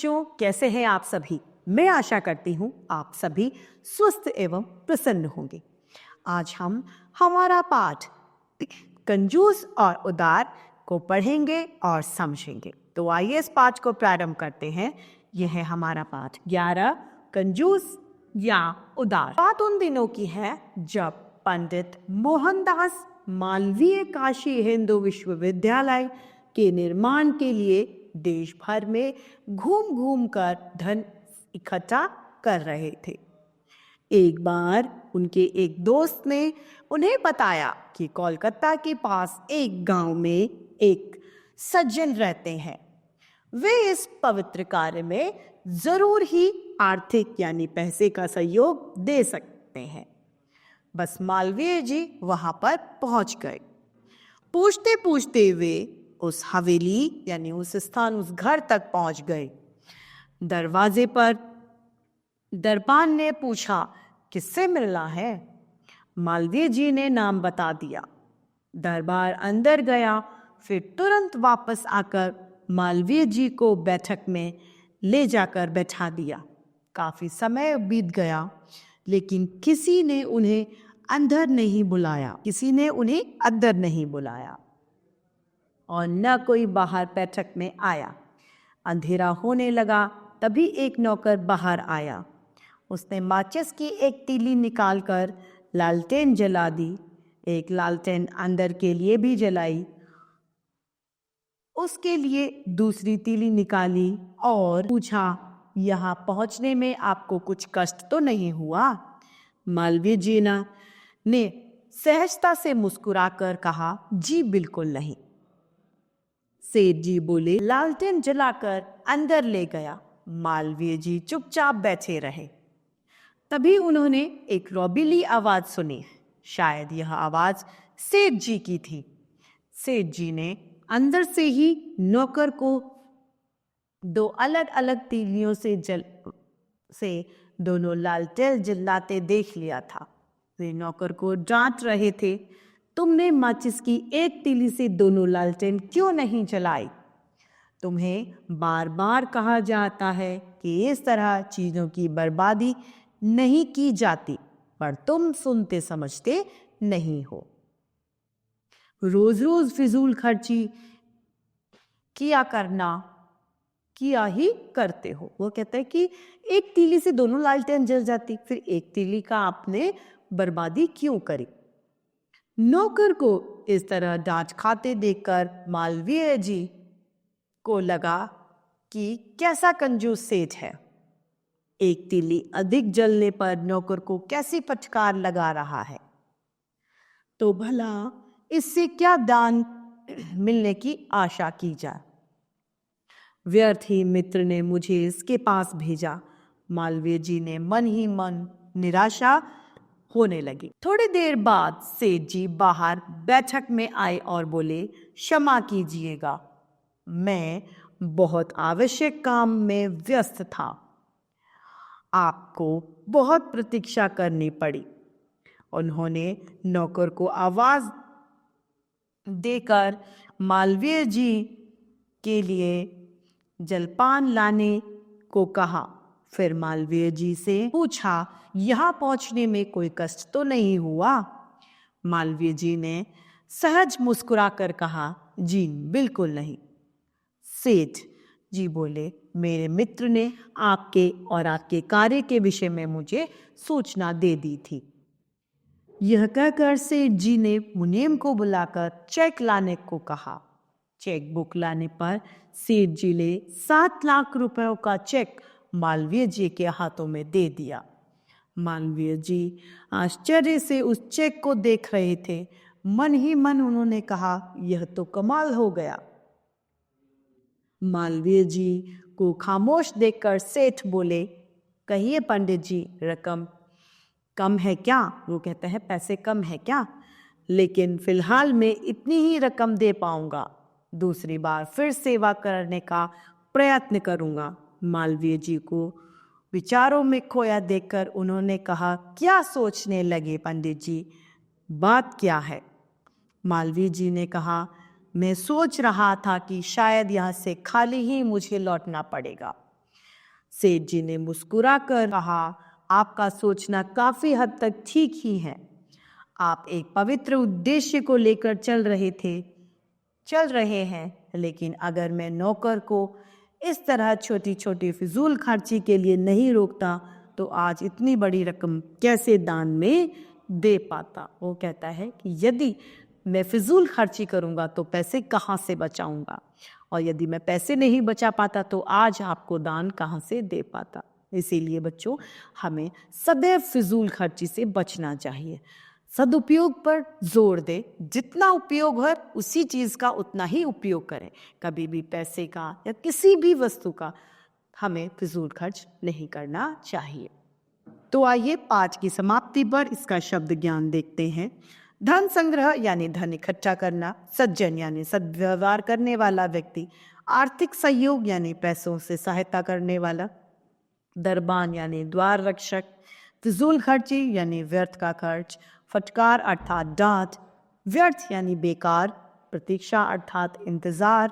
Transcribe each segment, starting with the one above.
बच्चों, कैसे हैं आप सभी? मैं आशा करती हूँ आप सभी स्वस्थ एवं प्रसन्न होंगे। आज हम हमारा पाठ कंजूस और उदार को पढ़ेंगे और समझेंगे। तो आइए इस पाठ को प्रारंभ करते हैं। यह है हमारा पाठ 11, कंजूस या उदार। बात उन दिनों की है जब पंडित मोहनदास मालवीय काशी हिंदू विश्वविद्यालय के निर्माण के लिए देश भर में घूम घूम कर धन इकट्ठा कर रहे थे। एक बार उनके एक दोस्त ने उन्हें बताया कि कोलकाता के पास एक गांव में एक सज्जन रहते हैं। वे इस पवित्र कार्य में जरूर ही आर्थिक यानी पैसे का सहयोग दे सकते हैं। बस मालवीय जी वहां पर पहुंच गए। पूछते पूछते वे उस हवेली यानी उस स्थान, उस घर तक पहुंच गए। दरवाजे पर दरबान ने पूछा, किससे मिलना है? मालवीय जी ने नाम बता दिया। दरबार अंदर गया, फिर तुरंत वापस आकर मालवीय जी को बैठक में ले जाकर बैठा दिया। काफी समय बीत गया, लेकिन किसी ने उन्हें अंदर नहीं बुलाया और न कोई बाहर बैठक में आया। अंधेरा होने लगा, तभी एक नौकर बाहर आया। उसने माचिस की एक तीली निकालकर लालटेन जला दी। एक लालटेन अंदर के लिए भी जलाई, उसके लिए दूसरी तीली निकाली और पूछा, यहाँ पहुंचने में आपको कुछ कष्ट तो नहीं हुआ? मालवीय जी ने सहजता से मुस्कुराकर कहा, जी बिल्कुल नहीं। सेठ जी बोले, लालटेन जलाकर अंदर ले गया। मालवीय जी चुपचाप बैठे रहे। तभी उन्होंने एक रौबीली आवाज सुनी। शायद यह आवाज सेठ जी की थी। सेठ जी ने अंदर से ही नौकर को दो अलग अलग तीलियों से दोनों लालटेन जलाते देख लिया था। वे नौकर को डांट रहे थे, तुमने माचिस की एक तीली से दोनों लालटेन क्यों नहीं जलाई? तुम्हें बार बार कहा जाता है कि इस तरह चीजों की बर्बादी नहीं की जाती, पर तुम सुनते समझते नहीं हो। रोज रोज फिजूल खर्ची किया ही करते हो। वो कहते हैं कि एक तीली से दोनों लालटेन जल जाती, फिर एक तीली का आपने बर्बादी क्यों करी? नौकर को इस तरह डांट खाते देखकर मालवीय जी को लगा कि कैसा कंजूस सेठ है। एक तीली अधिक जलने पर नौकर को कैसी फटकार लगा रहा है। तो भला इससे क्या दान मिलने की आशा की जाए? व्यर्थ ही मित्र ने मुझे इसके पास भेजा। मालवीय जी ने मन ही मन निराशा होने लगी। थोड़ी देर बाद सेठ जी बाहर बैठक में आए और बोले, क्षमा कीजिएगा, मैं बहुत आवश्यक काम में व्यस्त था, आपको बहुत प्रतीक्षा करनी पड़ी। उन्होंने नौकर को आवाज देकर मालवीय जी के लिए जलपान लाने को कहा। फिर मालवीय जी से पूछा, यहाँ पहुंचने में कोई कष्ट तो नहीं हुआ? मालवीय जी ने सहज मुस्कुराकर कहा, जी बिल्कुल नहीं। सेठ जी बोले, मेरे मित्र ने आपके और आपके कार्य के विषय में मुझे सूचना दे दी थी। यह कहकर सेठ जी ने मुनीम को बुलाकर चेक लाने को कहा। चेक बुक लाने पर सेठ जी ने 7 लाख रुपयों का चेक मालवीय जी के हाथों में दे दिया। मालवीय जी आश्चर्य से उस चेक को देख रहे थे। मन ही मन उन्होंने कहा, यह तो कमाल हो गया। मालवीय जी को खामोश देखकर सेठ बोले, कहिए पंडित जी, रकम कम है क्या? वो कहते हैं, पैसे कम है क्या? लेकिन फिलहाल मैं इतनी ही रकम दे पाऊंगा, दूसरी बार फिर सेवा करने का प्रयत्न करूंगा। मालवीय जी को विचारों में खोया देखकर उन्होंने कहा, क्या सोचने लगे पंडित जी, बात क्या है? मालवीय जी ने कहा, मैं सोच रहा था कि शायद यहाँ से खाली ही मुझे लौटना पड़ेगा। सेठ जी ने मुस्कुराकर कहा, आपका सोचना काफी हद तक ठीक ही है। आप एक पवित्र उद्देश्य को लेकर चल रहे हैं, लेकिन अगर मैं नौकर को इस तरह छोटी छोटी फिजूल खर्ची के लिए नहीं रोकता तो आज इतनी बड़ी रकम कैसे दान में दे पाता। वो कहता है कि यदि मैं फिजूल खर्ची करूंगा तो पैसे कहाँ से बचाऊंगा, और यदि मैं पैसे नहीं बचा पाता तो आज आपको दान कहाँ से दे पाता। इसीलिए बच्चों, हमें सदैव फिजूल खर्ची से बचना चाहिए। सदुपयोग पर जोर दे, जितना उपयोग है उसी चीज़ का उतना ही उपयोग करें। कभी भी पैसे का या किसी भी वस्तु का हमें फिजूल खर्च नहीं करना चाहिए। तो आइए पाठ की समाप्ति पर इसका शब्द ज्ञान देखते हैं। धन संग्रह यानी धन इकट्ठा करना, सज्जन यानी सद्व्यवहार करने वाला व्यक्ति, आर्थिक सहयोग यानी पैसों से सहायता करने वाला, दरबान यानी द्वार रक्षक, फिजूल खर्ची यानी व्यर्थ का खर्च, फटकार अर्थात डांट, व्यर्थ यानी बेकार, प्रतीक्षा अर्थात इंतजार,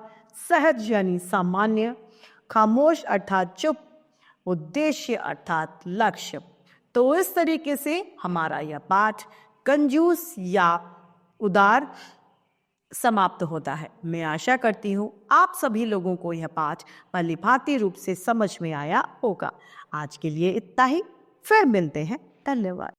सहज यानी सामान्य, खामोश अर्थात चुप, उद्देश्य अर्थात लक्ष्य। तो इस तरीके से हमारा यह पाठ कंजूस या उदार समाप्त होता है। मैं आशा करती हूँ आप सभी लोगों को यह पाठ भलीभांति रूप से समझ में आया होगा। आज के लिए इतना ही, फिर मिलते हैं। धन्यवाद।